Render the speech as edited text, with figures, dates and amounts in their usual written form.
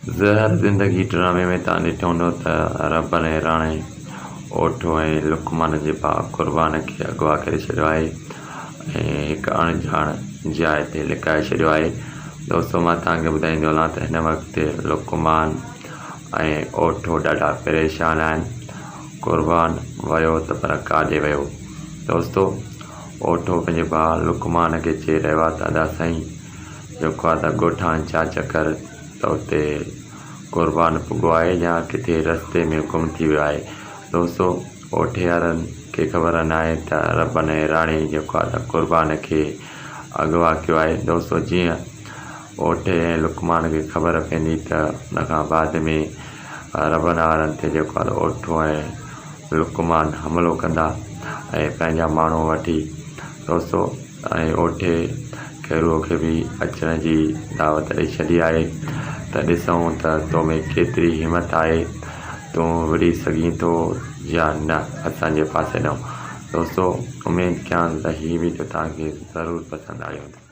ज़हर ज़िंदगी ड्रामे में तव्हां ॾिठो हूंदो त रब ने राणे ओठो ऐं लुकमान जे भाउ क़ुर्बान खे अगवा करे छॾियो आहे ऐं हिकु अणॼाण जाइ ते लिकाए छॾियो आहे। दोस्तो, मां तव्हांखे ॿुधाईंदो हलां त हिन वक़्तु लुकमान ऐं ओठो ॾाढा परेशान आहिनि। क़ुर्बान वियो त पर काॾे वियो। दोस्तो, ओठो पंहिंजे भाउ लुकमान खे चई रहियो आहे त अदा साईं जेको आहे त ॻोठाण चाच कर त उते क़ुर्बान पुॻो आहे या किथे रस्ते में गुम थी वियो आहे। दोस्तो, ओठे वारनि खे ख़बर न आहे त रब ने राणे जेको आहे त क़ुर्बान खे अगवा कयो आहे। दोस्तो, जीअं ओठे ऐं लुकमान खे ख़बर पवंदी त उन खां बाद में रबन वारनि ते जेको आहे ओठो ऐं लुकमान हमिलो कंदा ऐं पंहिंजा माण्हू वठी। दोस्तो, ऐं ओठे खेरूअ खे बि अचण जी दावत ॾेई छॾी आहे त ॾिसूं त तो में केतिरी हिमत आहे, तूं विड़ी सघीं थो या न असांजे पासे ॾांहुं। दोस्तो, उमेदु कयां त हीअ वीडियो तव्हांखे ज़रूरु पसंदि आयो हूंदो।